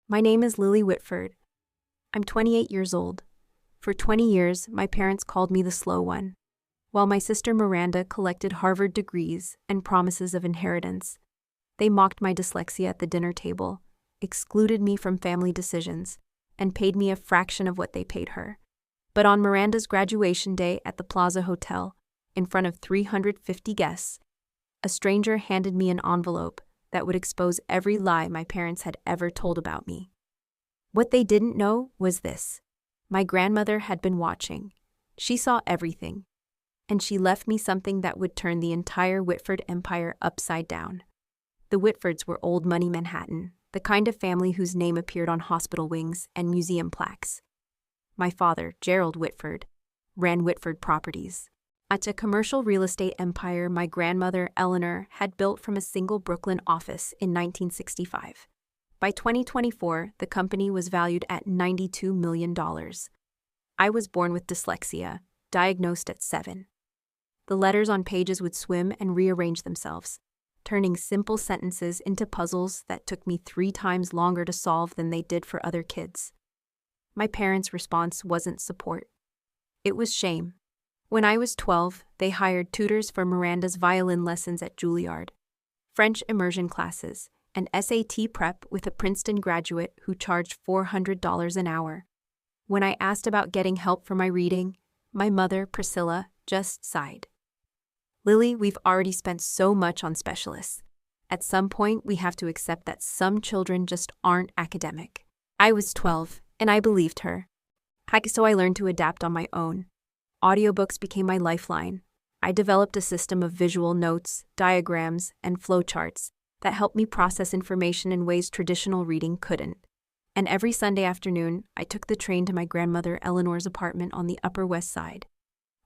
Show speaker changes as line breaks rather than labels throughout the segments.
My name is Lily Whitford. I'm 28 years old. For 20 years, my parents called me the slow one. While my sister Miranda collected Harvard degrees and promises of inheritance, they mocked my dyslexia at the dinner table, excluded me from family decisions, and paid me a fraction of what they paid her. But on Miranda's graduation day at the Plaza Hotel, in front of 350 guests, a stranger handed me an envelope that would expose every lie my parents had ever told about me. What they didn't know was this. My grandmother had been watching. She saw everything. And she left me something that would turn the entire Whitford empire upside down. The Whitfords were old money Manhattan, the kind of family whose name appeared on hospital wings and museum plaques. My father, Gerald Whitford, ran Whitford Properties. At a commercial real estate empire my grandmother, Eleanor, had built from a single Brooklyn office in 1965. By 2024, the company was valued at $92 million. I was born with dyslexia, diagnosed at 7. The letters on pages would swim and rearrange themselves, turning simple sentences into puzzles that took me 3 times longer to solve than they did for other kids. My parents' response wasn't support. It was shame. When I was 12, they hired tutors for Miranda's violin lessons at Juilliard, French immersion classes, and SAT prep with a Princeton graduate who charged $400 an hour. When I asked about getting help for my reading, my mother, Priscilla, just sighed. Lily, we've already spent so much on specialists. At some point, we have to accept that some children just aren't academic. I was 12, and I believed her. So I learned to adapt on my own. Audiobooks became my lifeline. I developed a system of visual notes, diagrams, and flowcharts that helped me process information in ways traditional reading couldn't. And every Sunday afternoon, I took the train to my grandmother Eleanor's apartment on the Upper West Side,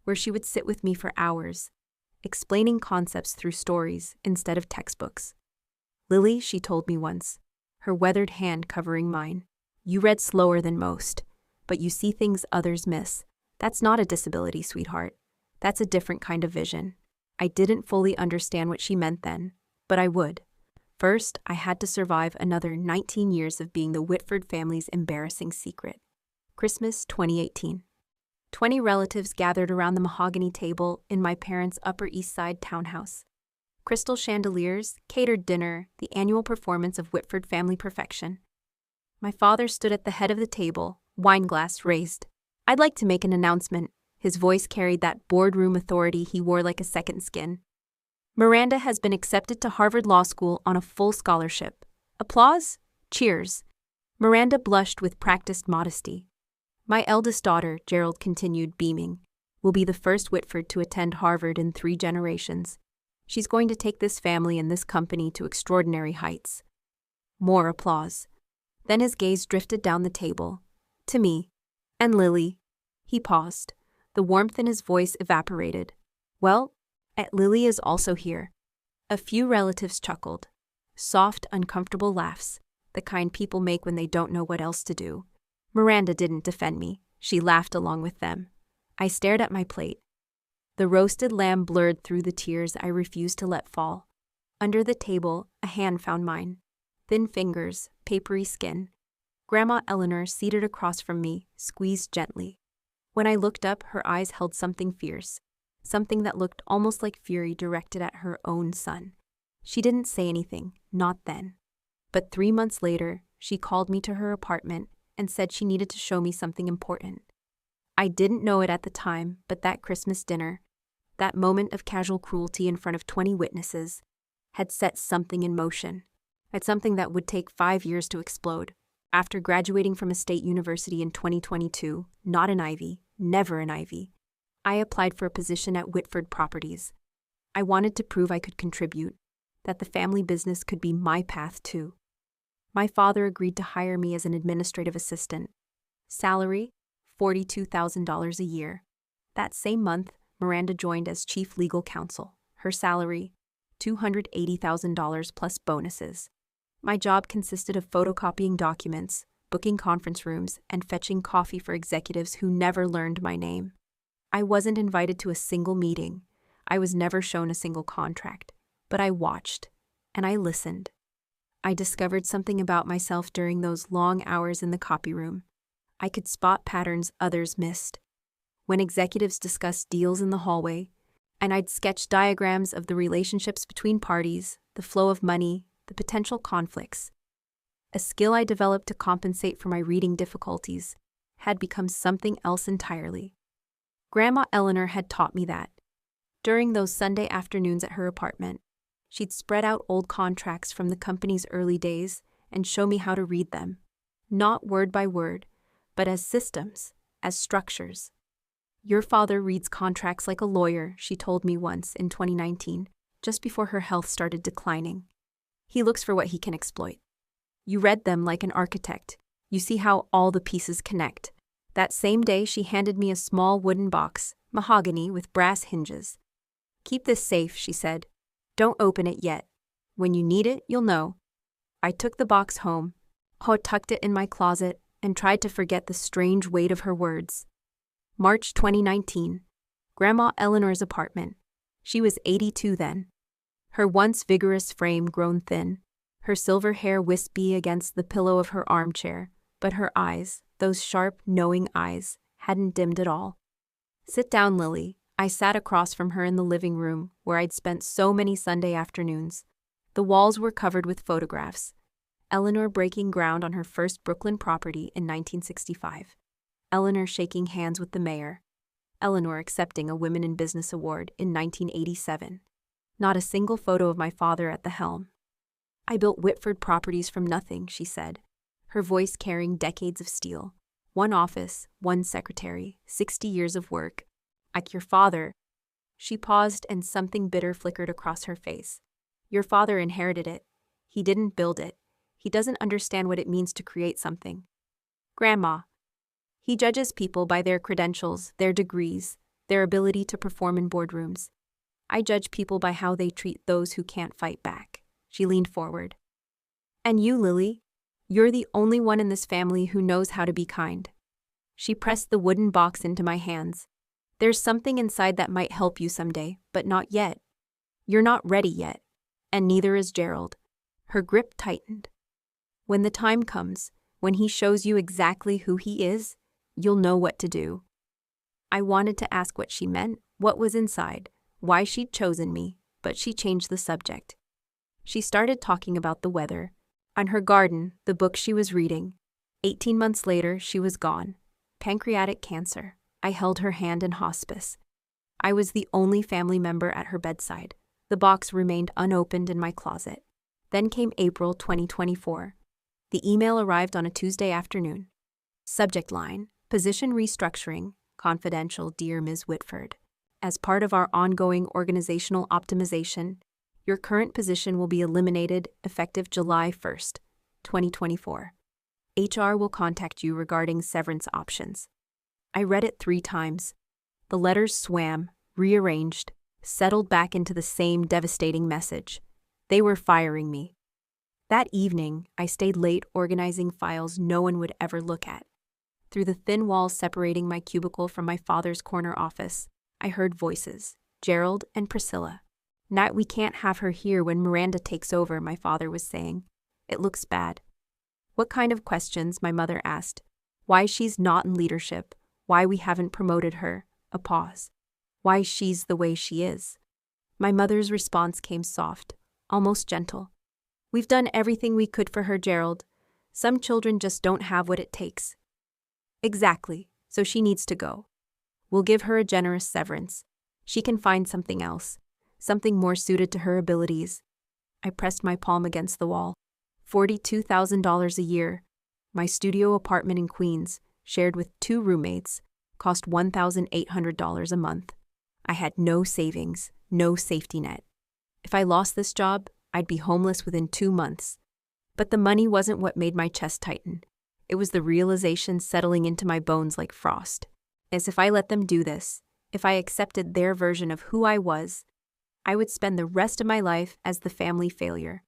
where she would sit with me for hours, explaining concepts through stories instead of textbooks. Lily, she told me once, her weathered hand covering mine, you read slower than most, but you see things others miss. That's not a disability, sweetheart. That's a different kind of vision. I didn't fully understand what she meant then, but I would. First, I had to survive another 19 years of being the Whitford family's embarrassing secret. Christmas 2018. 20 relatives gathered around the mahogany table in my parents' Upper East Side townhouse. Crystal chandeliers, catered dinner, the annual performance of Whitford family perfection. My father stood at the head of the table, wine glass raised. I'd like to make an announcement. His voice carried that boardroom authority he wore like a second skin. Miranda has been accepted to Harvard Law School on a full scholarship. Applause? Cheers. Miranda blushed with practiced modesty. My eldest daughter, Gerald continued, beaming, will be the first Whitford to attend Harvard in 3 generations. She's going to take this family and this company to extraordinary heights. More applause. Then his gaze drifted down the table, to me, and Lily. He paused. The warmth in his voice evaporated. Well, Lily is also here. A few relatives chuckled. Soft, uncomfortable laughs, the kind people make when they don't know what else to do. Miranda didn't defend me. She laughed along with them. I stared at my plate. The roasted lamb blurred through the tears I refused to let fall. Under the table, a hand found mine. Thin fingers, papery skin. Grandma Eleanor, seated across from me, squeezed gently. When I looked up, her eyes held something fierce, something that looked almost like fury directed at her own son. She didn't say anything, not then. But 3 months later, she called me to her apartment and said she needed to show me something important. I didn't know it at the time, but that Christmas dinner, that moment of casual cruelty in front of 20 witnesses, had set something in motion. It's something that would take 5 years to explode. After graduating from a state university in 2022, not an Ivy, never an Ivy, I applied for a position at Whitford Properties. I wanted to prove I could contribute, that the family business could be my path too. My father agreed to hire me as an administrative assistant. Salary, $42,000 a year. That same month, Miranda joined as chief legal counsel. Her salary, $280,000 plus bonuses. My job consisted of photocopying documents, booking conference rooms, and fetching coffee for executives who never learned my name. I wasn't invited to a single meeting. I was never shown a single contract. But I watched, and I listened. I discovered something about myself during those long hours in the copy room. I could spot patterns others missed. When executives discussed deals in the hallway, and I'd sketch diagrams of the relationships between parties, the flow of money, the potential conflicts. A skill I developed to compensate for my reading difficulties had become something else entirely. Grandma Eleanor had taught me that. During those Sunday afternoons at her apartment, she'd spread out old contracts from the company's early days and show me how to read them, not word by word, but as systems, as structures. "Your father reads contracts like a lawyer," she told me once in 2019, just before her health started declining. "He looks for what he can exploit. You read them like an architect. You see how all the pieces connect." That same day, she handed me a small wooden box, mahogany with brass hinges. "Keep this safe," she said. "Don't open it yet. When you need it, you'll know." I took the box home, tucked it in my closet, and tried to forget the strange weight of her words. March 2019. Grandma Eleanor's apartment. She was 82 then. Her once vigorous frame grown thin, her silver hair wispy against the pillow of her armchair, but her eyes, those sharp, knowing eyes, hadn't dimmed at all. "Sit down, Lily." I sat across from her in the living room where I'd spent so many Sunday afternoons. The walls were covered with photographs. Eleanor breaking ground on her first Brooklyn property in 1965. Eleanor shaking hands with the mayor. Eleanor accepting a Women in Business award in 1987. Not a single photo of my father at the helm. "I built Whitford properties from nothing," she said, her voice carrying decades of steel. "One office, one secretary, 60 years of work. Like your father." She paused and something bitter flickered across her face. "Your father inherited it. He didn't build it. He doesn't understand what it means to create something. Grandma. He judges people by their credentials, their degrees, their ability to perform in boardrooms. I judge people by how they treat those who can't fight back." She leaned forward. "And you, Lily? You're the only one in this family who knows how to be kind." She pressed the wooden box into my hands. "There's something inside that might help you someday, but not yet. You're not ready yet, and neither is Gerald." Her grip tightened. "When the time comes, when he shows you exactly who he is, you'll know what to do." I wanted to ask what she meant, what was inside, why she'd chosen me, but she changed the subject. She started talking about the weather, on her garden, the book she was reading. 18 months later, she was gone. Pancreatic cancer. I held her hand in hospice. I was the only family member at her bedside. The box remained unopened in my closet. Then came April 2024. The email arrived on a Tuesday afternoon. Subject line: Position restructuring. Confidential, dear Ms. Whitford. As part of our ongoing organizational optimization, your current position will be eliminated effective July 1st, 2024. HR will contact you regarding severance options. I read it 3 times. The letters swam, rearranged, settled back into the same devastating message. They were firing me. That evening, I stayed late organizing files no one would ever look at. Through the thin walls separating my cubicle from my father's corner office, I heard voices, Gerald and Priscilla. "Nat, we can't have her here when Miranda takes over," my father was saying. "It looks bad." "What kind of questions?" my mother asked. "Why she's not in leadership, why we haven't promoted her." A pause. "Why she's the way she is." My mother's response came soft, almost gentle. "We've done everything we could for her, Gerald. Some children just don't have what it takes." "Exactly, so she needs to go. We'll give her a generous severance. She can find something else, something more suited to her abilities." I pressed my palm against the wall. $42,000 a year. My studio apartment in Queens, shared with 2 roommates, cost $1,800 a month. I had no savings, no safety net. If I lost this job, I'd be homeless within 2 months. But the money wasn't what made my chest tighten. It was the realization settling into my bones like frost. As if I let them do this, if I accepted their version of who I was, I would spend the rest of my life as the family failure.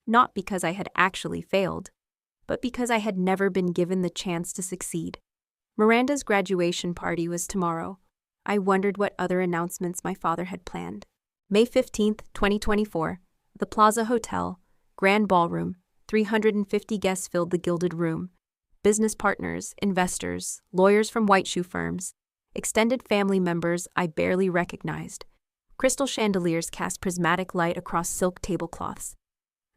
Not because I had actually failed, but because I had never been given the chance to succeed. Miranda's graduation party was tomorrow. I wondered what other announcements my father had planned. May 15th, 2024, the Plaza Hotel, Grand Ballroom, 350 guests filled the gilded room. Business partners, investors, lawyers from white shoe firms, extended family members I barely recognized. Crystal chandeliers cast prismatic light across silk tablecloths.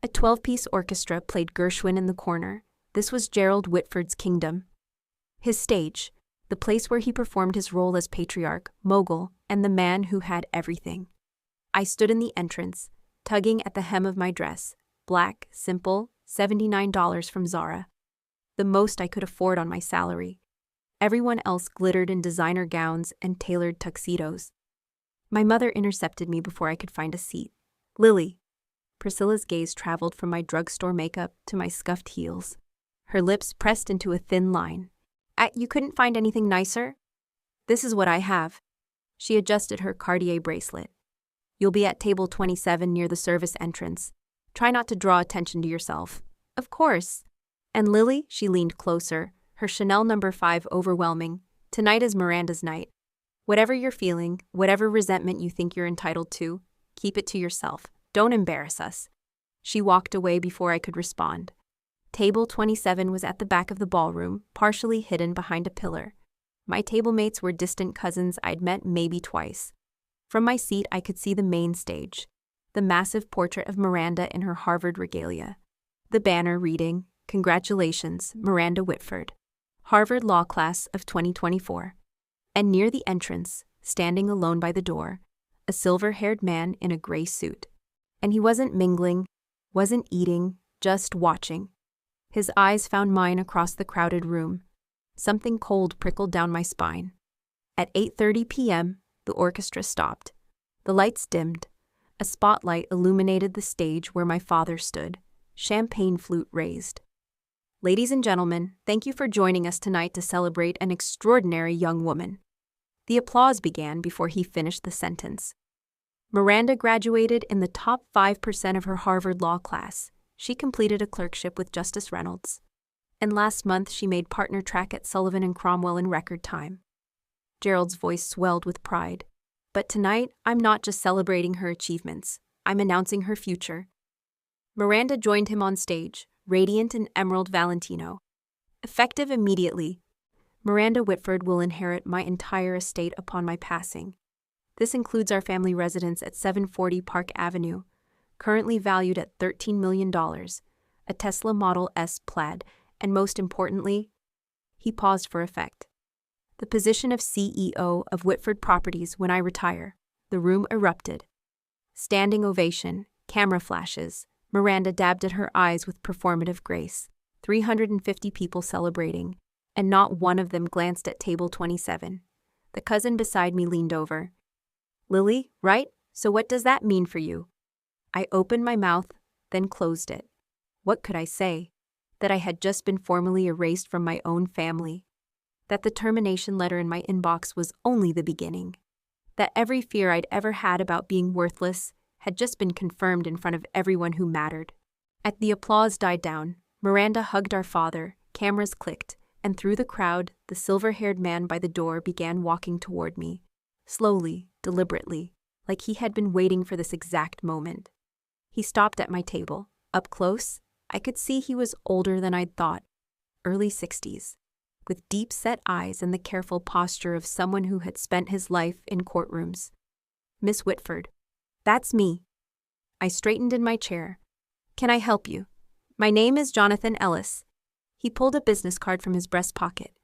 A 12-piece orchestra played Gershwin in the corner. This was Gerald Whitford's kingdom. His stage, the place where he performed his role as patriarch, mogul, and the man who had everything. I stood in the entrance, tugging at the hem of my dress, black, simple, $79 from Zara. The most I could afford on my salary. Everyone else glittered in designer gowns and tailored tuxedos. My mother intercepted me before I could find a seat. "Lily." Priscilla's gaze traveled from my drugstore makeup to my scuffed heels. Her lips pressed into a thin line. You couldn't find anything nicer?" "This is what I have." She adjusted her Cartier bracelet. "You'll be at table 27 near the service entrance. Try not to draw attention to yourself." "Of course." "And Lily," she leaned closer, her Chanel No. 5 overwhelming, "tonight is Miranda's night. Whatever you're feeling, whatever resentment you think you're entitled to, keep it to yourself. Don't embarrass us." She walked away before I could respond. Table 27 was at the back of the ballroom, partially hidden behind a pillar. My table mates were distant cousins I'd met maybe twice. From my seat, I could see the main stage, the massive portrait of Miranda in her Harvard regalia. The banner reading, "Congratulations, Miranda Whitford, Harvard Law Class of 2024. And near the entrance, standing alone by the door, a silver-haired man in a gray suit. And he wasn't mingling, wasn't eating, just watching. His eyes found mine across the crowded room. Something cold prickled down my spine. At 8:30 p.m., the orchestra stopped. The lights dimmed. A spotlight illuminated the stage where my father stood, champagne flute raised. "Ladies and gentlemen, thank you for joining us tonight to celebrate an extraordinary young woman." The applause began before he finished the sentence. Miranda graduated in the top 5% of her Harvard Law class. She completed a clerkship with Justice Reynolds. And last month she made partner track at Sullivan & Cromwell in record time. Gerald's voice swelled with pride. "But tonight, I'm not just celebrating her achievements. I'm announcing her future." Miranda joined him on stage, radiant in emerald Valentino. "Effective immediately, Miranda Whitford will inherit my entire estate upon my passing. This includes our family residence at 740 Park Avenue, currently valued at $13 million, a Tesla Model S Plaid, and most importantly," he paused for effect, "the position of CEO of Whitford Properties when I retire." The room erupted. Standing ovation, camera flashes. Miranda dabbed at her eyes with performative grace. 350 people celebrating, and not one of them glanced at table 27. The cousin beside me leaned over. "Lily, right? So what does that mean for you?" I opened my mouth, then closed it. What could I say? That I had just been formally erased from my own family. That the termination letter in my inbox was only the beginning. That every fear I'd ever had about being worthless had just been confirmed in front of everyone who mattered. As the applause died down, Miranda hugged our father, cameras clicked, and through the crowd, the silver-haired man by the door began walking toward me. Slowly, deliberately, like he had been waiting for this exact moment. He stopped at my table. Up close, I could see he was older than I'd thought, early 60s, with deep-set eyes and the careful posture of someone who had spent his life in courtrooms. "Miss Whitford." "That's me." I straightened in my chair. "Can I help you?" "My name is Jonathan Ellis." He pulled a business card from his breast pocket.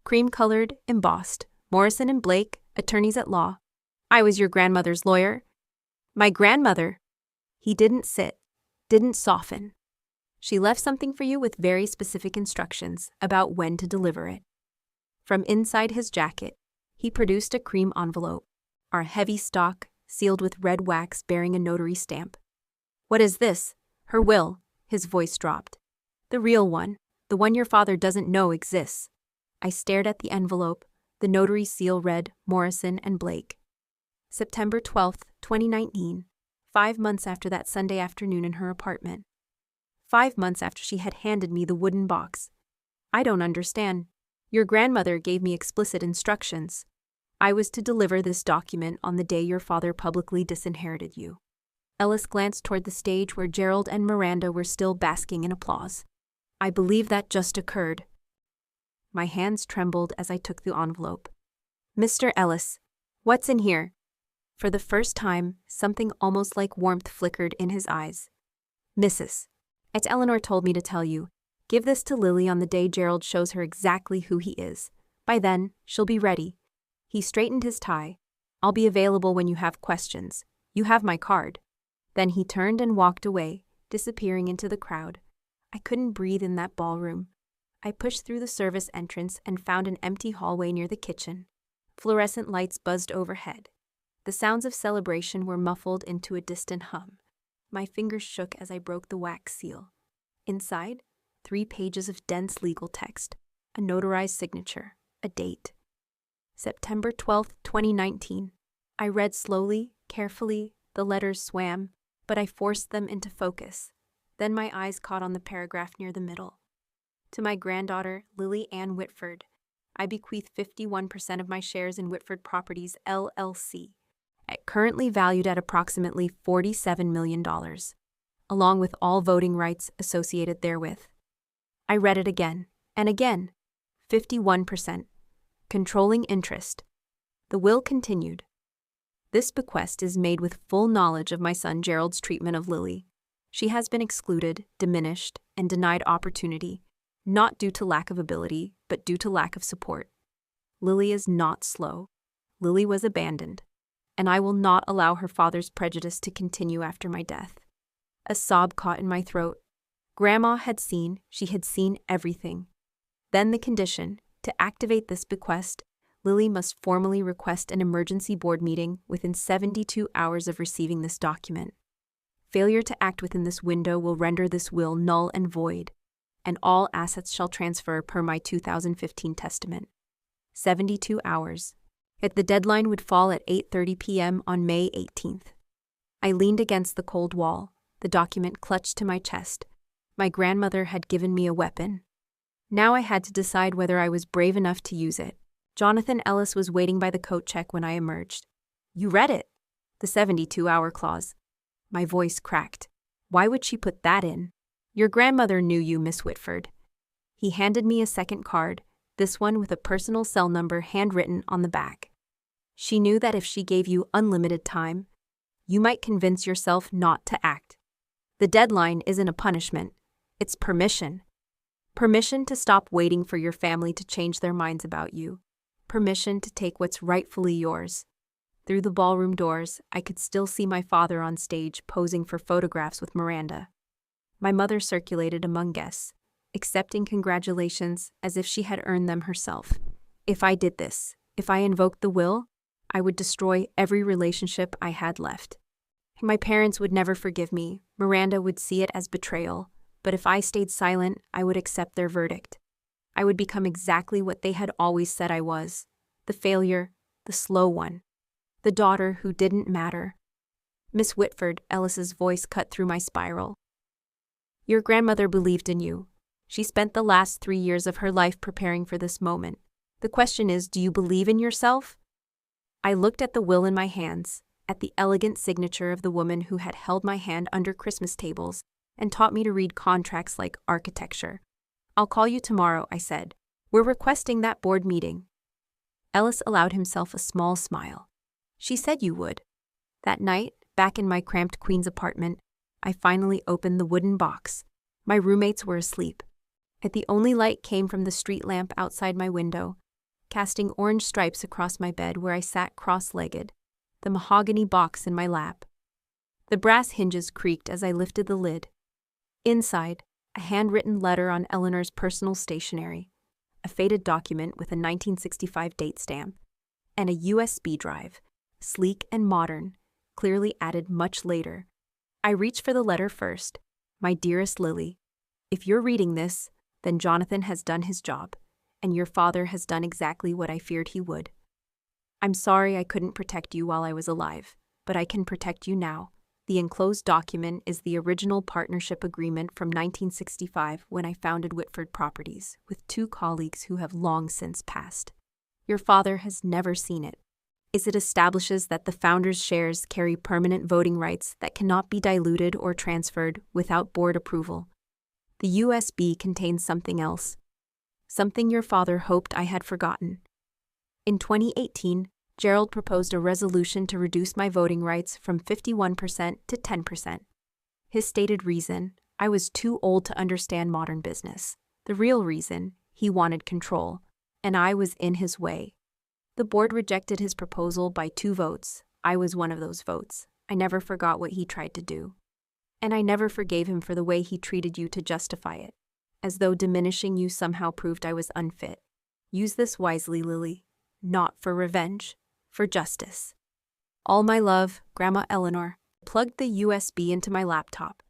Cream-colored, embossed, Morrison and Blake, attorneys at law. "I was your grandmother's lawyer." "My grandmother." He didn't sit, didn't soften. "She left something for you with very specific instructions about when to deliver it." From inside his jacket, he produced a cream envelope, our heavy stock, sealed with red wax bearing a notary stamp. "What is this?" "Her will." His voice dropped. "The real one, the one your father doesn't know exists." I stared at the envelope. The notary seal read Morrison and Blake. September 12th, 2019, 5 months after that Sunday afternoon in her apartment. 5 months after she had handed me the wooden box. "I don't understand. Your grandmother gave me explicit instructions. I was to deliver this document on the day your father publicly disinherited you." Ellis glanced toward the stage where Gerald and Miranda were still basking in applause. I believe that just occurred. My hands trembled as I took the envelope. Mr. Ellis, what's in here? For the first time, something almost like warmth flickered in his eyes. Mrs. Eleanor told me to tell you, give this to Lily on the day Gerald shows her exactly who he is. By then, she'll be ready. He straightened his tie. I'll be available when you have questions. You have my card. Then he turned and walked away, disappearing into the crowd. I couldn't breathe in that ballroom. I pushed through the service entrance and found an empty hallway near the kitchen. Fluorescent lights buzzed overhead. The sounds of celebration were muffled into a distant hum. My fingers shook as I broke the wax seal. Inside, 3 pages of dense legal text, a notarized signature, a date. September 12, 2019. I read slowly, carefully. The letters swam, but I forced them into focus. Then my eyes caught on the paragraph near the middle. To my granddaughter, Lily Ann Whitford, I bequeath 51% of my shares in Whitford Properties, LLC, currently valued at approximately $47 million, along with all voting rights associated therewith. I read it again, and again. 51%. Controlling interest. The will continued. This bequest is made with full knowledge of my son Gerald's treatment of Lily. She has been excluded, diminished, and denied opportunity, not due to lack of ability, but due to lack of support. Lily is not slow. Lily was abandoned, and I will not allow her father's prejudice to continue after my death. A sob caught in my throat. Grandma had seen, she had seen everything. Then the condition, to activate this bequest, Lily must formally request an emergency board meeting within 72 hours of receiving this document. Failure to act within this window will render this will null and void, and all assets shall transfer per my 2015 testament. 72 hours. Yet the deadline would fall at 8:30 p.m. on May 18th. I leaned against the cold wall, the document clutched to my chest. My grandmother had given me a weapon. Now I had to decide whether I was brave enough to use it. Jonathan Ellis was waiting by the coat check when I emerged. You read it. The 72-hour clause. My voice cracked. Why would she put that in? Your grandmother knew you, Miss Whitford. He handed me a second card, this one with a personal cell number handwritten on the back. She knew that if she gave you unlimited time, you might convince yourself not to act. The deadline isn't a punishment. It's permission. Permission to stop waiting for your family to change their minds about you. Permission to take what's rightfully yours. Through the ballroom doors, I could still see my father on stage posing for photographs with Miranda. My mother circulated among guests, accepting congratulations as if she had earned them herself. If I did this, if I invoked the will, I would destroy every relationship I had left. My parents would never forgive me. Miranda would see it as betrayal, but if I stayed silent, I would accept their verdict. I would become exactly what they had always said I was, the failure, the slow one, the daughter who didn't matter. Miss Whitford, Ellis's voice cut through my spiral. Your grandmother believed in you. She spent the last 3 years of her life preparing for this moment. The question is, do you believe in yourself? I looked at the will in my hands, at the elegant signature of the woman who had held my hand under Christmas tables and taught me to read contracts like architecture. I'll call you tomorrow, I said. We're requesting that board meeting. Ellis allowed himself a small smile. She said you would. That night, back in my cramped Queens apartment, I finally opened the wooden box. My roommates were asleep. Yet the only light came from the street lamp outside my window, casting orange stripes across my bed where I sat cross-legged, the mahogany box in my lap. The brass hinges creaked as I lifted the lid. Inside, a handwritten letter on Eleanor's personal stationery, a faded document with a 1965 date stamp, and a USB drive, sleek and modern, clearly added much later. I reached for the letter first. My dearest Lily, if you're reading this, then Jonathan has done his job, and your father has done exactly what I feared he would. I'm sorry I couldn't protect you while I was alive, but I can protect you now. The enclosed document is the original partnership agreement from 1965 when I founded Whitford Properties, with 2 colleagues who have long since passed. Your father has never seen it. is it establishes that the founder's shares carry permanent voting rights that cannot be diluted or transferred without board approval. The USB contains something else, something your father hoped I had forgotten. In 2018, Gerald proposed a resolution to reduce my voting rights from 51% to 10%. His stated reason: I was too old to understand modern business. The real reason: he wanted control, and I was in his way. The board rejected his proposal by 2 votes. I was one of those votes. I never forgot what he tried to do. And I never forgave him for the way he treated you to justify it, as though diminishing you somehow proved I was unfit. Use this wisely, Lily. Not for revenge, for justice. All my love, Grandma Eleanor. Plugged the USB into my laptop.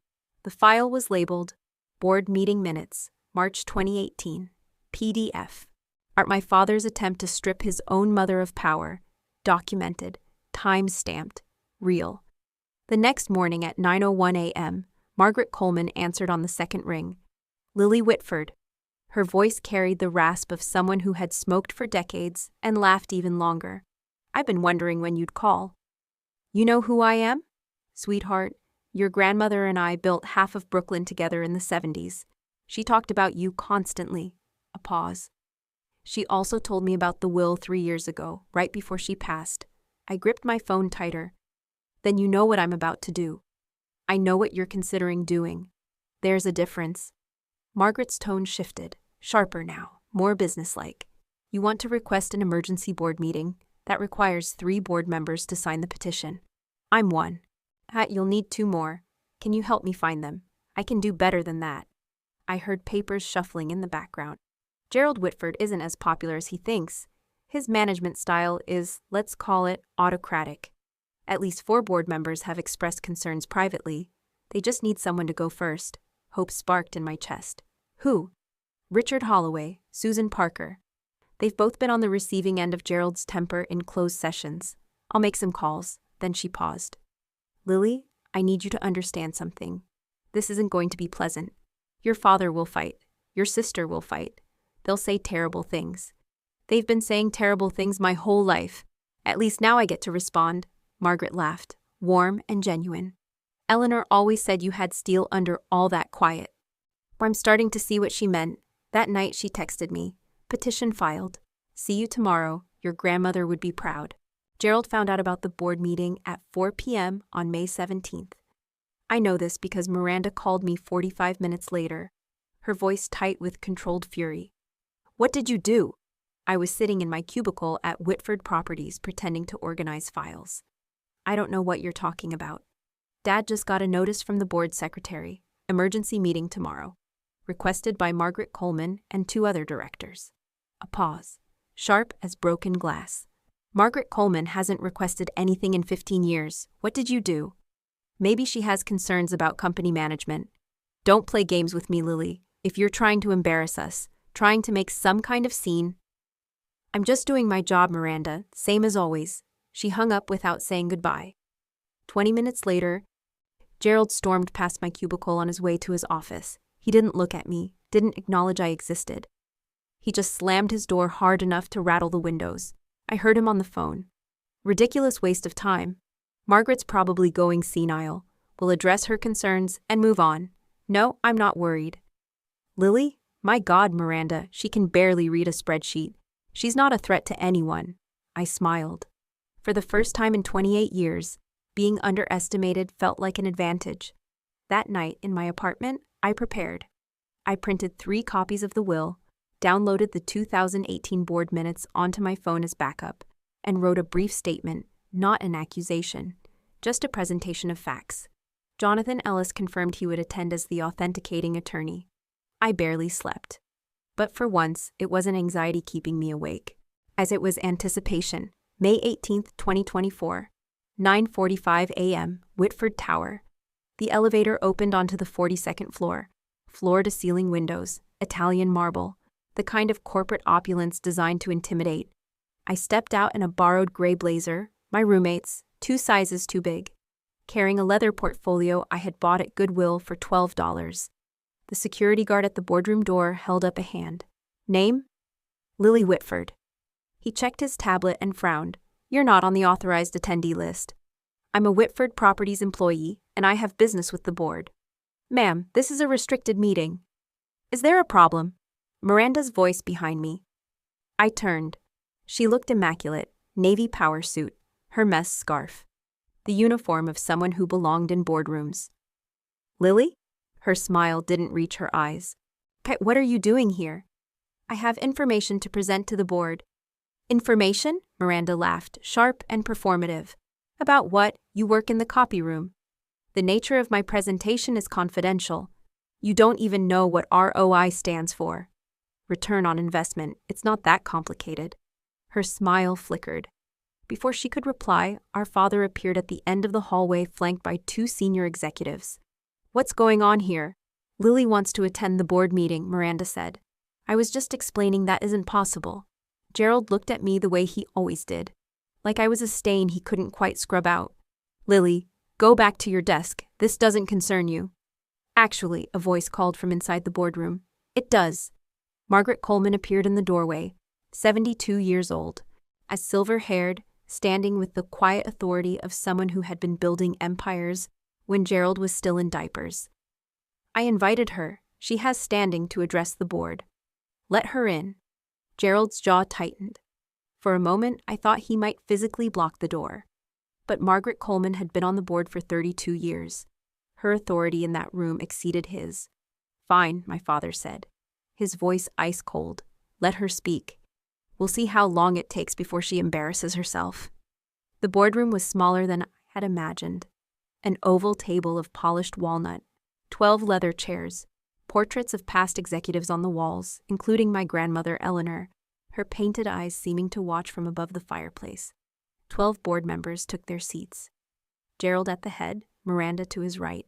The file was labeled Board Meeting Minutes, March 2018, PDF. Art my father's attempt to strip his own mother of power, documented, time-stamped, real. The next morning at 9:01 a.m., Margaret Coleman answered on the second ring. Lily Whitford. Her voice carried the rasp of someone who had smoked for decades and laughed even longer. I've been wondering when you'd call. You know who I am? Sweetheart, your grandmother and I built half of Brooklyn together in the 70s. She talked about you constantly. A pause. She also told me about the will 3 years ago, right before she passed. I gripped my phone tighter. Then you know what I'm about to do. I know what you're considering doing. There's a difference. Margaret's tone shifted, sharper now, more businesslike. You want to request an emergency board meeting. That requires 3 board members to sign the petition. I'm one. You'll need 2 more. Can you help me find them? I can do better than that. I heard papers shuffling in the background. Gerald Whitford isn't as popular as he thinks. His management style is, let's call it, autocratic. At least 4 board members have expressed concerns privately. They just need someone to go first. Hope sparked in my chest. Who? Richard Holloway, Susan Parker. They've both been on the receiving end of Gerald's temper in closed sessions. I'll make some calls. Then she paused. Lily, I need you to understand something. This isn't going to be pleasant. Your father will fight. Your sister will fight. They'll say terrible things. They've been saying terrible things my whole life. At least now I get to respond. Margaret laughed, warm and genuine. Eleanor always said you had steel under all that quiet. I'm starting to see what she meant. That night she texted me. Petition filed. See you tomorrow. Your grandmother would be proud. Gerald found out about the board meeting at 4 p.m. on May 17th. I know this because Miranda called me 45 minutes later, her voice tight with controlled fury. What did you do? I was sitting in my cubicle at Whitford Properties pretending to organize files. I don't know what you're talking about. Dad just got a notice from the board secretary. Emergency meeting tomorrow. Requested by Margaret Coleman and 2 other directors. A pause. Sharp as broken glass. Margaret Coleman hasn't requested anything in 15 years. What did you do? Maybe she has concerns about company management. Don't play games with me, Lily. If you're trying to embarrass us, trying to make some kind of scene. I'm just doing my job, Miranda, same as always. She hung up without saying goodbye. 20 minutes later, Gerald stormed past my cubicle on his way to his office. He didn't look at me, didn't acknowledge I existed. He just slammed his door hard enough to rattle the windows. I heard him on the phone. Ridiculous waste of time. Margaret's probably going senile. We'll address her concerns and move on. No, I'm not worried. Lily? My God, Miranda, she can barely read a spreadsheet. She's not a threat to anyone. I smiled. For the first time in 28 years, being underestimated felt like an advantage. That night, in my apartment, I prepared. I printed 3 copies of the will, downloaded the 2018 board minutes onto my phone as backup, and wrote a brief statement, not an accusation, just a presentation of facts. Jonathan Ellis confirmed he would attend as the authenticating attorney. I barely slept. But for once, it wasn't anxiety keeping me awake, as it was anticipation. May 18, 2024, 9:45 a.m., Whitford Tower. The elevator opened onto the 42nd floor, floor-to-ceiling windows, Italian marble, the kind of corporate opulence designed to intimidate. I stepped out in a borrowed gray blazer, my roommate's, 2 sizes too big, carrying a leather portfolio I had bought at Goodwill for $12. The security guard at the boardroom door held up a hand. Name? Lily Whitford. He checked his tablet and frowned. You're not on the authorized attendee list. I'm a Whitford Properties employee, and I have business with the board. Ma'am, this is a restricted meeting. Is there a problem? Miranda's voice behind me. I turned. She looked immaculate, navy power suit, Hermes scarf. The uniform of someone who belonged in boardrooms. Lily? Her smile didn't reach her eyes. What are you doing here? I have information to present to the board. Information? Miranda laughed, sharp and performative. About what? You work in the copy room. The nature of my presentation is confidential. You don't even know what ROI stands for. Return on investment. It's not that complicated. Her smile flickered. Before she could reply, our father appeared at the end of the hallway flanked by two senior executives. What's going on here? Lily wants to attend the board meeting, Miranda said. I was just explaining that isn't possible. Gerald looked at me the way he always did, like I was a stain he couldn't quite scrub out. Lily, go back to your desk. This doesn't concern you. Actually, a voice called from inside the boardroom. It does. Margaret Coleman appeared in the doorway, 72 years old, as silver-haired, standing with the quiet authority of someone who had been building empires when Gerald was still in diapers. I invited her. She has standing to address the board. Let her in. Gerald's jaw tightened. For a moment, I thought he might physically block the door. But Margaret Coleman had been on the board for 32 years. Her authority in that room exceeded his. Fine, my father said, his voice ice cold. Let her speak. We'll see how long it takes before she embarrasses herself. The boardroom was smaller than I had imagined. An oval table of polished walnut, 12 leather chairs, portraits of past executives on the walls, including my grandmother Eleanor, her painted eyes seeming to watch from above the fireplace. 12 board members took their seats. Gerald at the head, Miranda to his right.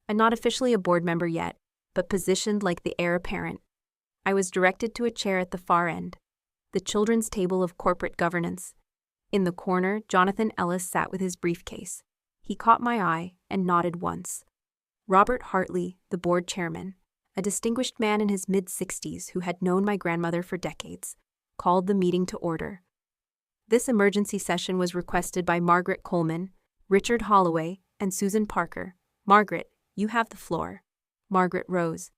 I'm not officially a board member yet, but positioned like the heir apparent. I was directed to a chair at the far end, the children's table of corporate governance. In the corner, Jonathan Ellis sat with his briefcase. He caught my eye and nodded once. Robert Hartley, the board chairman, a distinguished man in his mid-60s who had known my grandmother for decades, called the meeting to order. This emergency session was requested by Margaret Coleman, Richard Holloway, and Susan Parker. Margaret, you have the floor. Margaret rose.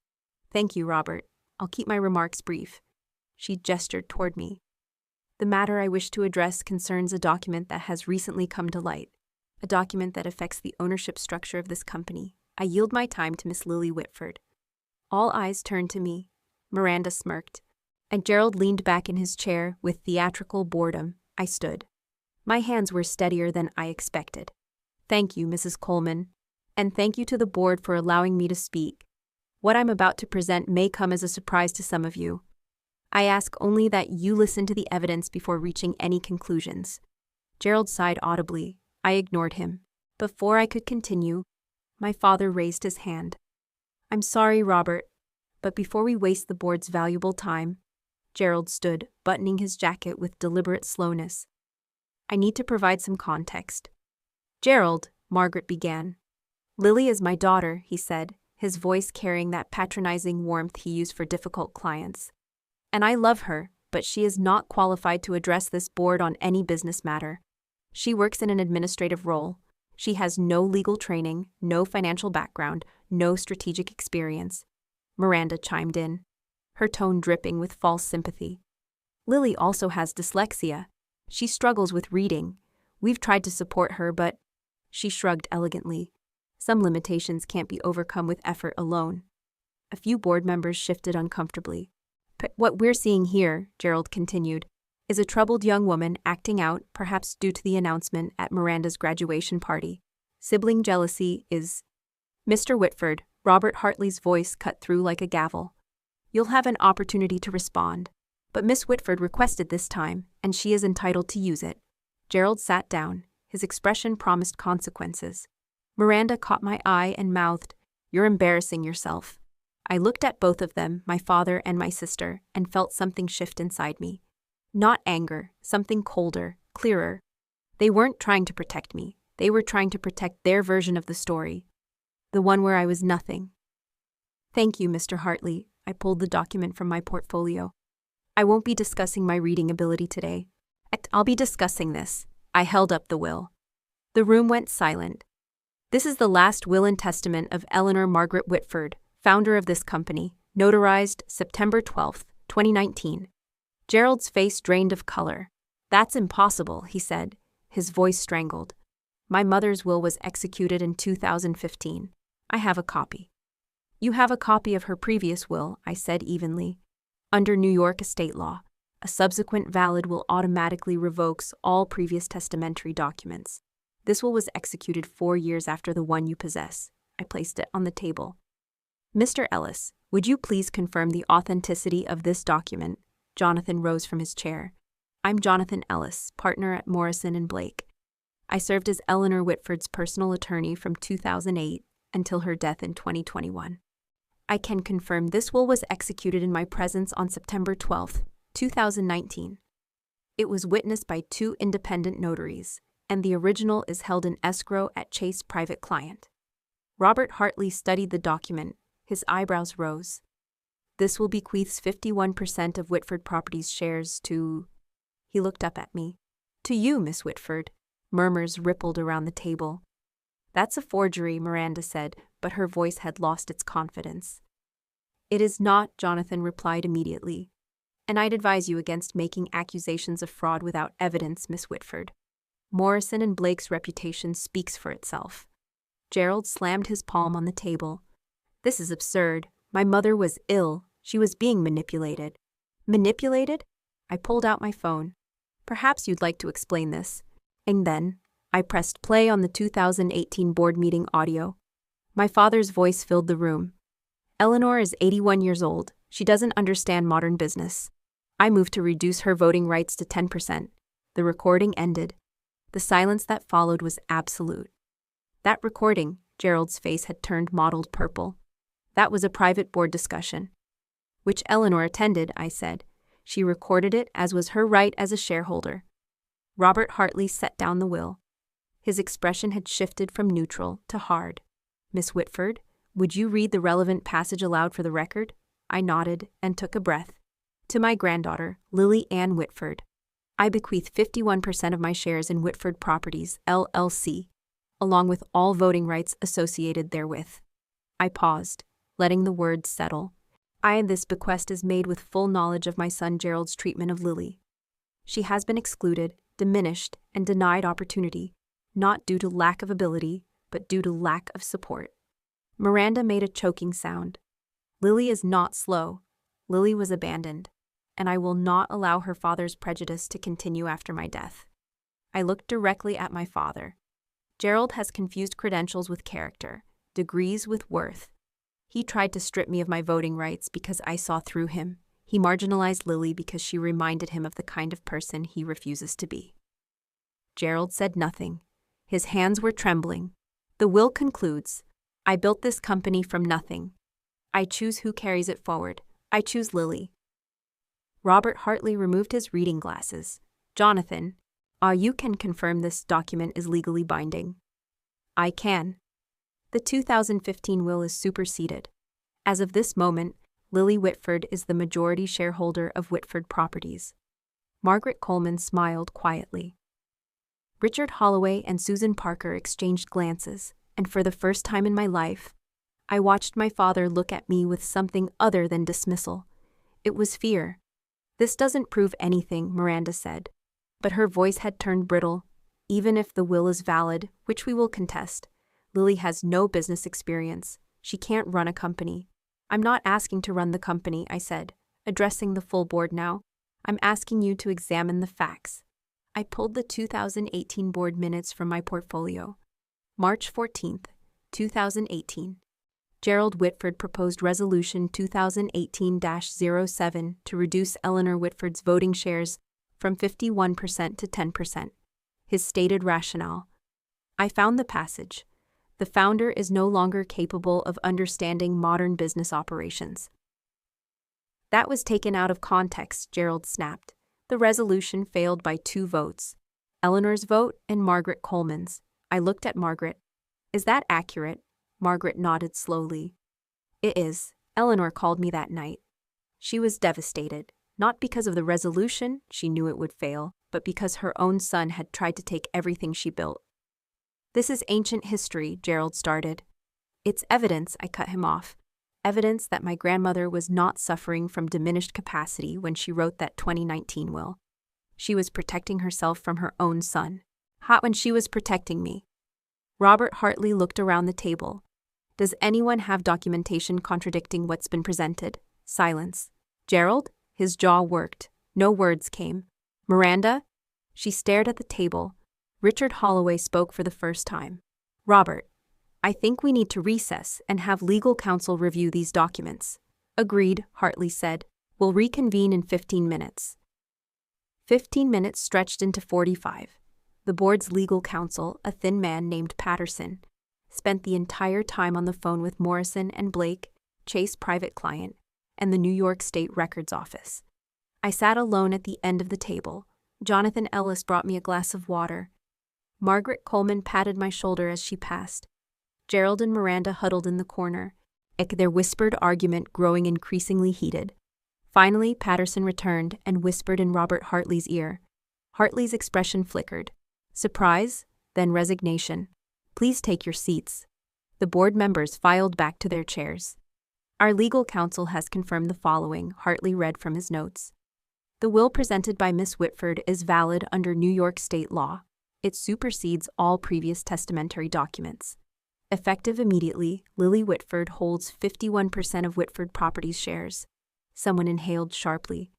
Thank you, Robert. I'll keep my remarks brief. She gestured toward me. The matter I wish to address concerns a document that has recently come to light, a document that affects the ownership structure of this company. I yield my time to Miss Lily Whitford. All eyes turned to me. Miranda smirked, and Gerald leaned back in his chair with theatrical boredom. I stood. My hands were steadier than I expected. Thank you, Mrs. Coleman, and thank you to the board for allowing me to speak. What I'm about to present may come as a surprise to some of you. I ask only that you listen to the evidence before reaching any conclusions. Gerald sighed audibly. I ignored him. Before I could continue, my father raised his hand. I'm sorry, Robert, but before we waste the board's valuable time, Gerald stood, buttoning his jacket with deliberate slowness. I need to provide some context. Gerald, Margaret began. Lily is my daughter, he said, his voice carrying that patronizing warmth he used for difficult clients. And I love her, but she is not qualified to address this board on any business matter. She works in an administrative role. She has no legal training, no financial background, no strategic experience. Miranda chimed in, her tone dripping with false sympathy. Lily also has dyslexia. She struggles with reading. We've tried to support her, but... She shrugged elegantly. Some limitations can't be overcome with effort alone. A few board members shifted uncomfortably. But what we're seeing here, Gerald continued, is a troubled young woman acting out, perhaps due to the announcement at Miranda's graduation party. Sibling jealousy is... Mr. Whitford, Robert Hartley's voice cut through like a gavel. You'll have an opportunity to respond. But Miss Whitford requested this time, and she is entitled to use it. Gerald sat down. His expression promised consequences. Miranda caught my eye and mouthed, "You're embarrassing yourself." I looked at both of them, my father and my sister, and felt something shift inside me. Not anger, something colder, clearer. They weren't trying to protect me. They were trying to protect their version of the story, the one where I was nothing. Thank you, Mr. Hartley. I pulled the document from my portfolio. I won't be discussing my reading ability today. I'll be discussing this. I held up the will. The room went silent. This is the last will and testament of Eleanor Margaret Whitford, founder of this company, notarized September 12, 2019. Gerald's face drained of color. That's impossible, he said, his voice strangled. My mother's will was executed in 2015. I have a copy. You have a copy of her previous will, I said evenly. Under New York estate law, a subsequent valid will automatically revokes all previous testamentary documents. This will was executed 4 years after the one you possess. I placed it on the table. Mr. Ellis, would you please confirm the authenticity of this document? Jonathan rose from his chair. I'm Jonathan Ellis, partner at Morrison & Blake. I served as Eleanor Whitford's personal attorney from 2008 until her death in 2021. I can confirm this will was executed in my presence on September 12, 2019. It was witnessed by 2 independent notaries, and the original is held in escrow at Chase Private Client. Robert Hartley studied the document. His eyebrows rose. This will bequeaths 51% of Whitford Properties shares to... He looked up at me. To you, Miss Whitford. Murmurs rippled around the table. That's a forgery, Miranda said, but her voice had lost its confidence. It is not, Jonathan replied immediately. And I'd advise you against making accusations of fraud without evidence, Miss Whitford. Morrison & Blake's reputation speaks for itself. Gerald slammed his palm on the table. This is absurd. My mother was ill. She was being manipulated. Manipulated? I pulled out my phone. Perhaps you'd like to explain this. And then, I pressed play on the 2018 board meeting audio. My father's voice filled the room. Eleanor is 81 years old. She doesn't understand modern business. I moved to reduce her voting rights to 10%. The recording ended. The silence that followed was absolute. That recording, Gerald's face had turned mottled purple. That was a private board discussion. Which Eleanor attended, I said. She recorded it, as was her right as a shareholder. Robert Hartley set down the will. His expression had shifted from neutral to hard. Miss Whitford, would you read the relevant passage aloud for the record? I nodded and took a breath. To my granddaughter, Lily Ann Whitford. I bequeath 51% of my shares in Whitford Properties, LLC, along with all voting rights associated therewith. I paused, letting the words settle. This bequest is made with full knowledge of my son Gerald's treatment of Lily. She has been excluded, diminished, and denied opportunity, not due to lack of ability, but due to lack of support. Miranda made a choking sound. Lily is not slow. Lily was abandoned, and I will not allow her father's prejudice to continue after my death. I looked directly at my father. Gerald has confused credentials with character, degrees with worth. He tried to strip me of my voting rights because I saw through him. He marginalized Lily because she reminded him of the kind of person he refuses to be. Gerald said nothing. His hands were trembling. The will concludes, I built this company from nothing. I choose who carries it forward. I choose Lily. Robert Hartley removed his reading glasses. Jonathan, you can confirm this document is legally binding. I can. The 2015 will is superseded. As of this moment, Lily Whitford is the majority shareholder of Whitford Properties. Margaret Coleman smiled quietly. Richard Holloway and Susan Parker exchanged glances, and for the first time in my life, I watched my father look at me with something other than dismissal. It was fear. This doesn't prove anything, Miranda said. But her voice had turned brittle. Even if the will is valid, which we will contest, Lily has no business experience. She can't run a company. I'm not asking to run the company, I said, addressing the full board now. I'm asking you to examine the facts. I pulled the 2018 board minutes from my portfolio. March 14th, 2018. Gerald Whitford proposed Resolution 2018-07 to reduce Eleanor Whitford's voting shares from 51% to 10%. His stated rationale. I found the passage. The founder is no longer capable of understanding modern business operations. That was taken out of context, Gerald snapped. The resolution failed by 2 votes. Eleanor's vote and Margaret Coleman's. I looked at Margaret. Is that accurate? Margaret nodded slowly. It is. Eleanor called me that night. She was devastated, not because of the resolution, she knew it would fail, but because her own son had tried to take everything she built. "This is ancient history," Gerald started. "It's evidence," I cut him off. "Evidence that my grandmother was not suffering from diminished capacity when she wrote that 2019 will. She was protecting herself from her own son. Hot when she was protecting me." Robert Hartley looked around the table. "Does anyone have documentation contradicting what's been presented?" Silence. "Gerald?" His jaw worked. No words came. "Miranda?" She stared at the table. Richard Holloway spoke for the first time. "Robert, I think we need to recess and have legal counsel review these documents." "Agreed," Hartley said. "We'll reconvene in 15 minutes. 15 minutes stretched into 45. The board's legal counsel, a thin man named Patterson, spent the entire time on the phone with Morrison and Blake, Chase private client, and the New York State Records Office. I sat alone at the end of the table. Jonathan Ellis brought me a glass of water. Margaret Coleman patted my shoulder as she passed. Gerald and Miranda huddled in the corner, their whispered argument growing increasingly heated. Finally, Patterson returned and whispered in Robert Hartley's ear. Hartley's expression flickered. Surprise, then resignation. "Please take your seats." The board members filed back to their chairs. "Our legal counsel has confirmed the following," Hartley read from his notes. "The will presented by Miss Whitford is valid under New York state law. It supersedes all previous testamentary documents. Effective immediately, Lily Whitford holds 51% of Whitford Properties shares." Someone inhaled sharply.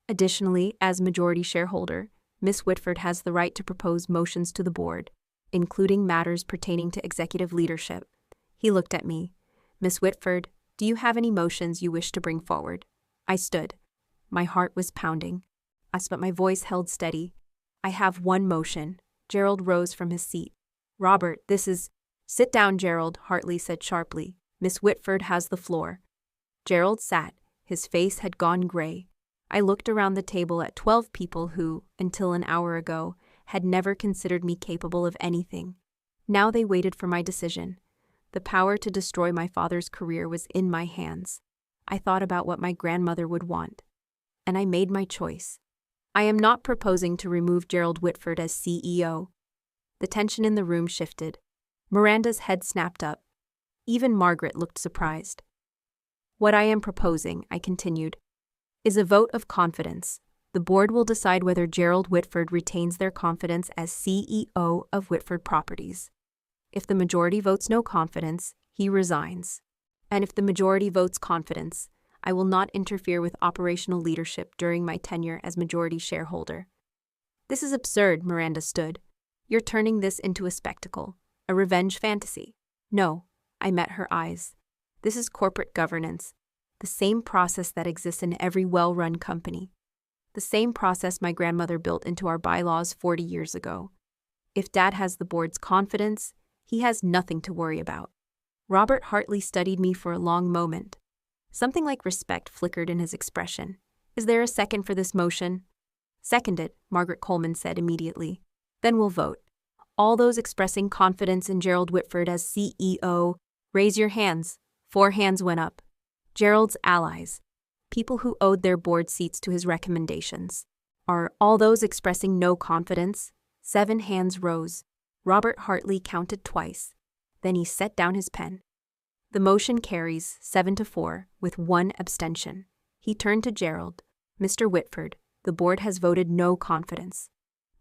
"Additionally, as majority shareholder, Miss Whitford has the right to propose motions to the board, including matters pertaining to executive leadership." He looked at me. "Miss Whitford, do you have any motions you wish to bring forward?" I stood. My heart was pounding. But my voice held steady. "I have one motion." Gerald rose from his seat. "Robert, this is—" "Sit down, Gerald," Hartley said sharply. "Miss Whitford has the floor." Gerald sat. His face had gone gray. I looked around the table at 12 people who, until an hour ago, had never considered me capable of anything. Now they waited for my decision. The power to destroy my father's career was in my hands. I thought about what my grandmother would want. And I made my choice. I am not proposing to remove Gerald Whitford as CEO. The tension in the room shifted. Miranda's head snapped up. Even Margaret looked surprised. "What I am proposing," I continued, "is a vote of confidence. The board will decide whether Gerald Whitford retains their confidence as CEO of Whitford Properties. If the majority votes no confidence, he resigns. And if the majority votes confidence, I will not interfere with operational leadership during my tenure as majority shareholder." "This is absurd," Miranda stood. "You're turning this into a spectacle, a revenge fantasy." "No," I met her eyes. "This is corporate governance. The same process that exists in every well-run company. The same process my grandmother built into our bylaws 40 years ago. If Dad has the board's confidence, he has nothing to worry about." Robert Hartley studied me for a long moment. Something like respect flickered in his expression. "Is there a second for this motion?" "Seconded," Margaret Coleman said immediately. "Then we'll vote. All those expressing confidence in Gerald Whitford as CEO, raise your hands." 4 hands went up. Gerald's allies, people who owed their board seats to his recommendations. "Are all those expressing no confidence?" 7 hands rose. Robert Hartley counted twice. Then he set down his pen. "The motion carries 7-4, with 1 abstention." He turned to Gerald. "Mr. Whitford, the board has voted no confidence.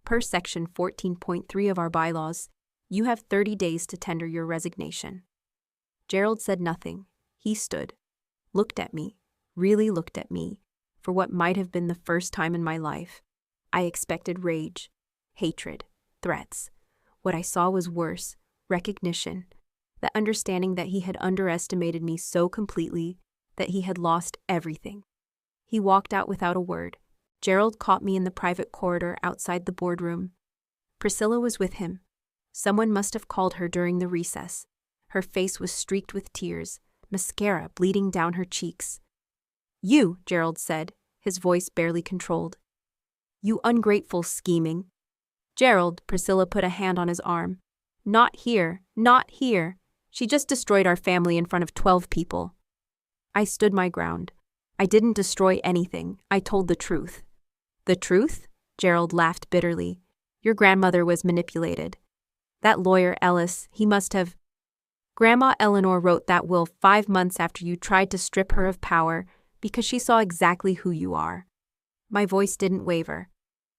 Per section 14.3 of our bylaws, you have 30 days to tender your resignation." Gerald said nothing. He stood, looked at me, really looked at me, for what might have been the first time in my life. I expected rage, hatred, threats. What I saw was worse, recognition, the understanding that he had underestimated me so completely that he had lost everything. He walked out without a word. Gerald caught me in the private corridor outside the boardroom. Priscilla was with him. Someone must have called her during the recess. Her face was streaked with tears, mascara bleeding down her cheeks. "You," Gerald said, his voice barely controlled. "You ungrateful, scheming." "Gerald," Priscilla put a hand on his arm. "Not here, not here. She just destroyed our family in front of 12 people." I stood my ground. "I didn't destroy anything. I told the truth." "The truth?" Gerald laughed bitterly. Your grandmother was manipulated. That lawyer, Ellis, he must have. Grandma Eleanor wrote that will 5 months after you tried to strip her of power because she saw exactly who you are. My voice didn't waver.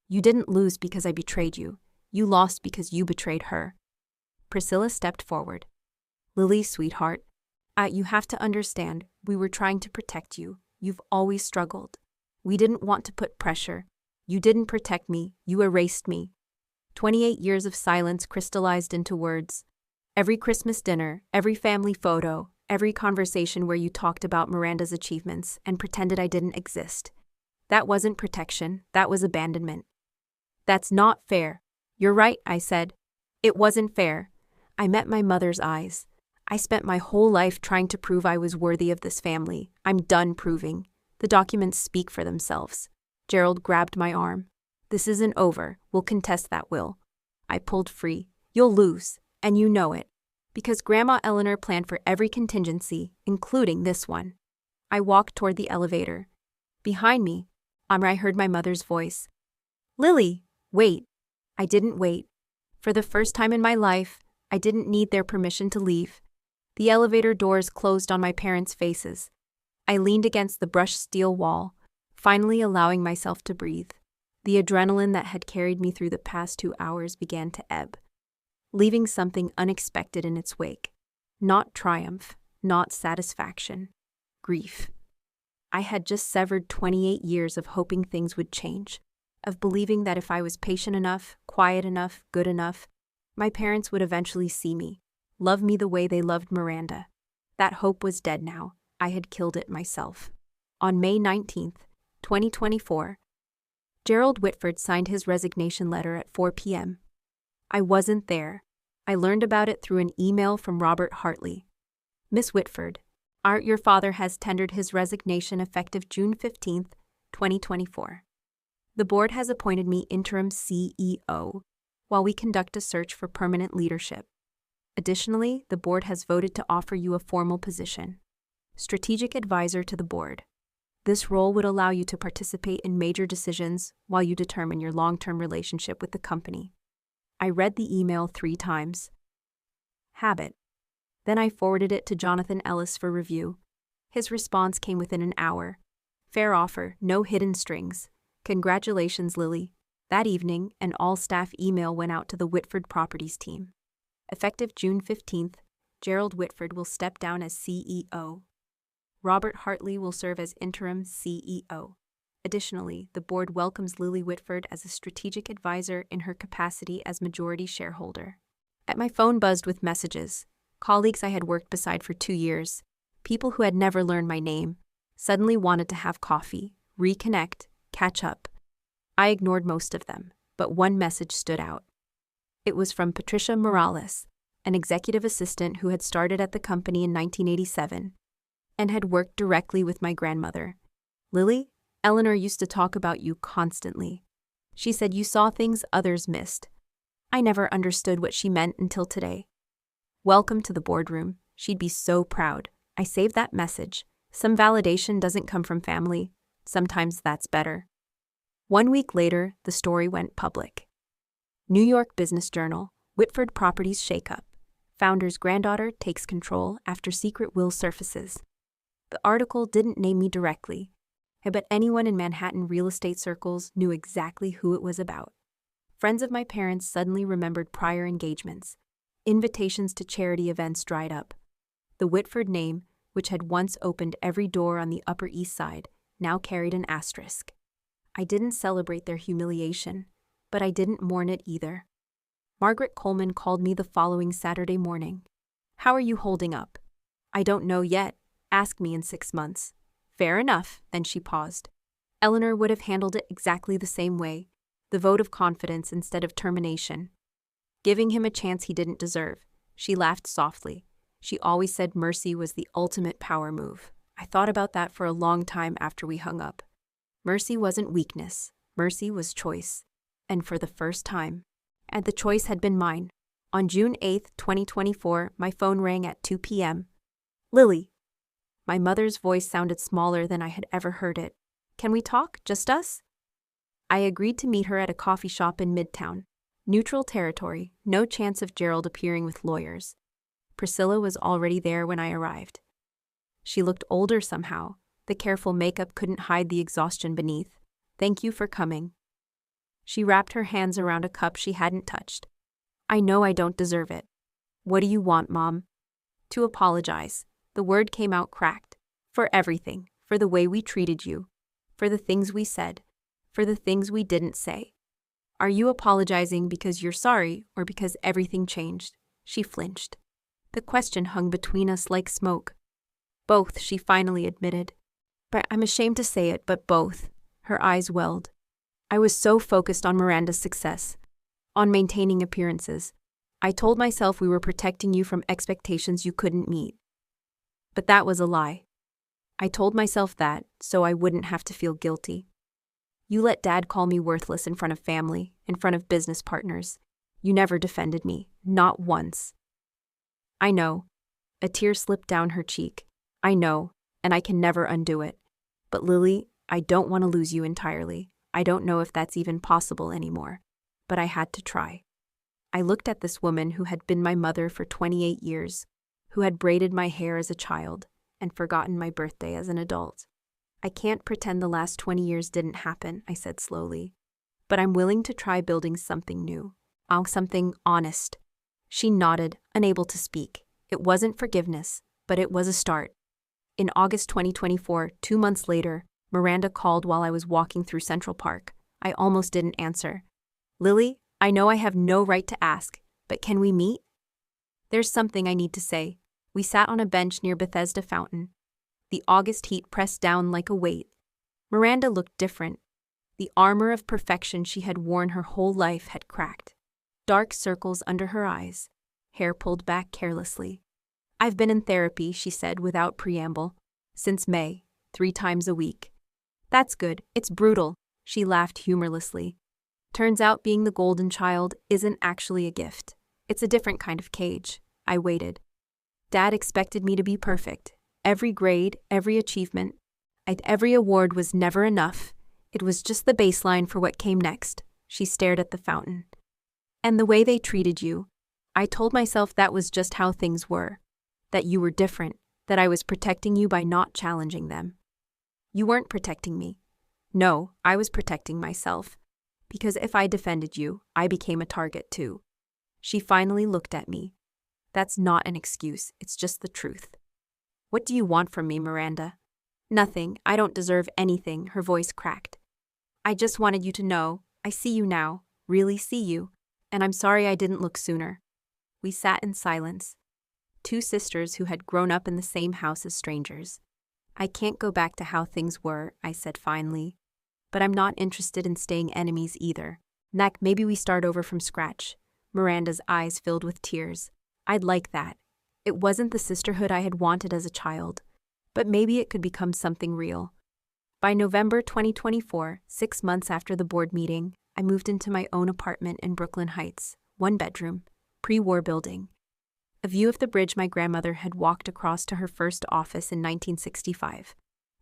You didn't lose because I betrayed you. You lost because you betrayed her. Priscilla stepped forward. Lily, sweetheart, you have to understand, we were trying to protect you. You've always struggled. We didn't want to put pressure. You didn't protect me, you erased me. 28 years of silence crystallized into words. Every Christmas dinner, every family photo, every conversation where you talked about Miranda's achievements and pretended I didn't exist. That wasn't protection, that was abandonment. That's not fair. You're right, I said. It wasn't fair. I met my mother's eyes. I spent my whole life trying to prove I was worthy of this family. I'm done proving. The documents speak for themselves. Gerald grabbed my arm. This isn't over. We'll contest that will. I pulled free. You'll lose, and you know it. Because Grandma Eleanor planned for every contingency, including this one. I walked toward the elevator. Behind me, I heard my mother's voice. Lily, wait. I didn't wait. For the first time in my life, I didn't need their permission to leave. The elevator doors closed on my parents' faces. I leaned against the brushed steel wall, finally allowing myself to breathe. The adrenaline that had carried me through the past 2 hours began to ebb, leaving something unexpected in its wake. Not triumph, not satisfaction, grief. I had just severed 28 years of hoping things would change, of believing that if I was patient enough, quiet enough, good enough, my parents would eventually see me, love me the way they loved Miranda. That hope was dead now. I had killed it myself. On May 19th, 2024, Gerald Whitford signed his resignation letter at 4 p.m. I wasn't there. I learned about it through an email from Robert Hartley. Miss Whitford, your father has tendered his resignation effective June 15th, 2024. The board has appointed me interim CEO while we conduct a search for permanent leadership. Additionally, the board has voted to offer you a formal position, strategic advisor to the board. This role would allow you to participate in major decisions while you determine your long-term relationship with the company. I read the email 3 times. Habit. Then I forwarded it to Jonathan Ellis for review. His response came within an hour. Fair offer, no hidden strings. Congratulations, Lily. That evening, an all-staff email went out to the Whitford Properties team. Effective June 15th, Gerald Whitford will step down as CEO. Robert Hartley will serve as interim CEO. Additionally, the board welcomes Lily Whitford as a strategic advisor in her capacity as majority shareholder. My phone buzzed with messages. Colleagues I had worked beside for 2 years, people who had never learned my name, suddenly wanted to have coffee, reconnect, catch up. I ignored most of them, but one message stood out. It was from Patricia Morales, an executive assistant who had started at the company in 1987 and had worked directly with my grandmother. Lily, Eleanor used to talk about you constantly. She said you saw things others missed. I never understood what she meant until today. Welcome to the boardroom. She'd be so proud. I saved that message. Some validation doesn't come from family. Sometimes that's better. 1 week later, the story went public. New York Business Journal, Whitford Properties Shakeup. Founder's granddaughter takes control after secret will surfaces. The article didn't name me directly, but anyone in Manhattan real estate circles knew exactly who it was about. Friends of my parents suddenly remembered prior engagements. Invitations to charity events dried up. The Whitford name, which had once opened every door on the Upper East Side, now carried an asterisk. I didn't celebrate their humiliation, but I didn't mourn it either. Margaret Coleman called me the following Saturday morning. How are you holding up? I don't know yet. Ask me in 6 months. Fair enough, then she paused. Eleanor would have handled it exactly the same way, the vote of confidence instead of termination. Giving him a chance he didn't deserve. She laughed softly. She always said mercy was the ultimate power move. I thought about that for a long time after we hung up. Mercy wasn't weakness. Mercy was choice. And for the first time, and the choice had been mine. On June 8th, 2024, my phone rang at 2 p.m. Lily. My mother's voice sounded smaller than I had ever heard it. Can we talk? Just us? I agreed to meet her at a coffee shop in Midtown. Neutral territory, no chance of Gerald appearing with lawyers. Priscilla was already there when I arrived. She looked older somehow. The careful makeup couldn't hide the exhaustion beneath. "Thank you for coming." She wrapped her hands around a cup she hadn't touched. "I know I don't deserve it." "What do you want, Mom?" "To apologize." The word came out cracked. "For everything. For the way we treated you. For the things we said. For the things we didn't say." "Are you apologizing because you're sorry or because everything changed?" She flinched. The question hung between us like smoke. "Both," she finally admitted. "But I'm ashamed to say it, but both." Her eyes welled. "I was so focused on Miranda's success, on maintaining appearances. I told myself we were protecting you from expectations you couldn't meet. But that was a lie. I told myself that so I wouldn't have to feel guilty. You let Dad call me worthless in front of family, in front of business partners. You never defended me, not once." "I know." A tear slipped down her cheek. "I know, and I can never undo it. But Lily, I don't want to lose you entirely. I don't know if that's even possible anymore. But I had to try." I looked at this woman who had been my mother for 28 years, who had braided my hair as a child and forgotten my birthday as an adult. "I can't pretend the last 20 years didn't happen," I said slowly. "But I'm willing to try building something new. Something honest." She nodded, unable to speak. It wasn't forgiveness, but it was a start. In August 2024, 2 months later, Miranda called while I was walking through Central Park. I almost didn't answer. "Lily, I know I have no right to ask, but can we meet?" "There's something I need to say." We sat on a bench near Bethesda Fountain. The August heat pressed down like a weight. Miranda looked different. The armor of perfection she had worn her whole life had cracked. Dark circles under her eyes, hair pulled back carelessly. "I've been in therapy," she said without preamble, "since May, 3 times a week." "That's good. It's brutal." She laughed humorlessly. "Turns out being the golden child isn't actually a gift. It's a different kind of cage." I waited. "Dad expected me to be perfect. Every grade, every achievement. Every award was never enough. It was just the baseline for what came next." She stared at the fountain. "And the way they treated you. I told myself that was just how things were. That you were different. That I was protecting you by not challenging them." "You weren't protecting me." "No, I was protecting myself. Because if I defended you, I became a target too." She finally looked at me. "That's not an excuse, it's just the truth." "What do you want from me, Miranda?" "Nothing, I don't deserve anything," her voice cracked. "I just wanted you to know, I see you now, really see you, and I'm sorry I didn't look sooner." We sat in silence. 2 sisters who had grown up in the same house as strangers. "I can't go back to how things were," I said finally. "But I'm not interested in staying enemies either. Maybe we start over from scratch." Miranda's eyes filled with tears. "I'd like that. It wasn't the sisterhood I had wanted as a child, but maybe it could become something real." By November 2024, 6 months after the board meeting, I moved into my own apartment in Brooklyn Heights, 1 bedroom, pre-war building. A view of the bridge my grandmother had walked across to her first office in 1965.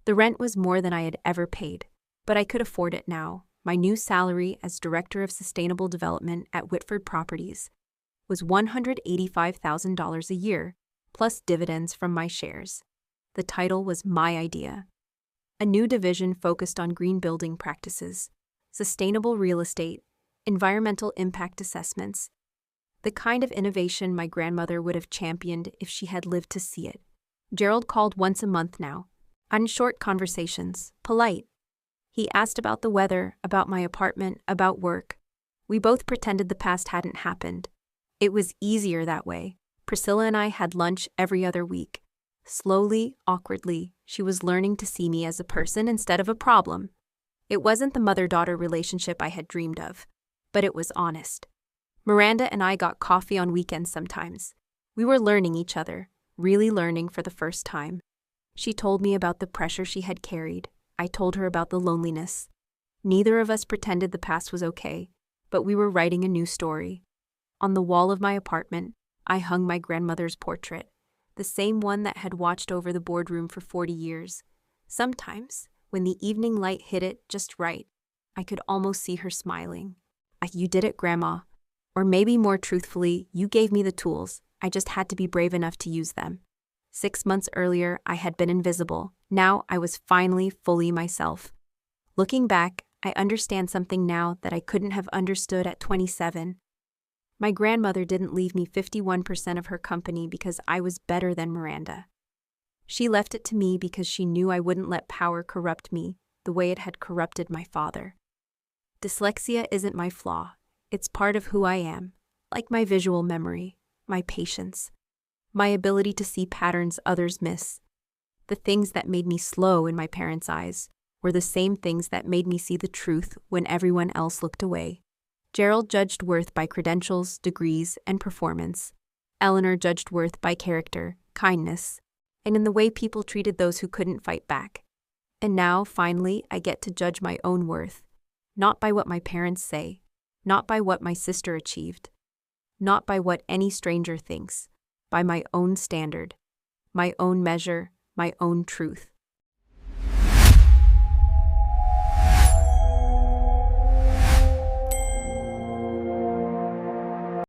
The rent was more than I had ever paid, but I could afford it now. My new salary as Director of Sustainable Development at Whitford Properties was $185,000 a year, plus dividends from my shares. The title was my idea. A new division focused on green building practices, sustainable real estate, environmental impact assessments, the kind of innovation my grandmother would have championed if she had lived to see it. Gerald called once a month now, on short conversations, polite. He asked about the weather, about my apartment, about work. We both pretended the past hadn't happened. It was easier that way. Priscilla and I had lunch every other week. Slowly, awkwardly, she was learning to see me as a person instead of a problem. It wasn't the mother-daughter relationship I had dreamed of, but it was honest. Miranda and I got coffee on weekends sometimes. We were learning each other, really learning for the first time. She told me about the pressure she had carried. I told her about the loneliness. Neither of us pretended the past was okay, but we were writing a new story. On the wall of my apartment, I hung my grandmother's portrait, the same one that had watched over the boardroom for 40 years. Sometimes, when the evening light hit it just right, I could almost see her smiling. You did it, Grandma. Or maybe more truthfully, you gave me the tools. I just had to be brave enough to use them. 6 months earlier, I had been invisible. Now I was finally fully myself. Looking back, I understand something now that I couldn't have understood at 27. My grandmother didn't leave me 51% of her company because I was better than Miranda. She left it to me because she knew I wouldn't let power corrupt me the way it had corrupted my father. Dyslexia isn't my flaw. It's part of who I am, like my visual memory, my patience, my ability to see patterns others miss. The things that made me slow in my parents' eyes were the same things that made me see the truth when everyone else looked away. Gerald judged worth by credentials, degrees, and performance. Eleanor judged worth by character, kindness, and in the way people treated those who couldn't fight back. And now, finally, I get to judge my own worth, not by what my parents say, not by what my sister achieved, not by what any stranger thinks, by my own standard, my own measure, my own truth.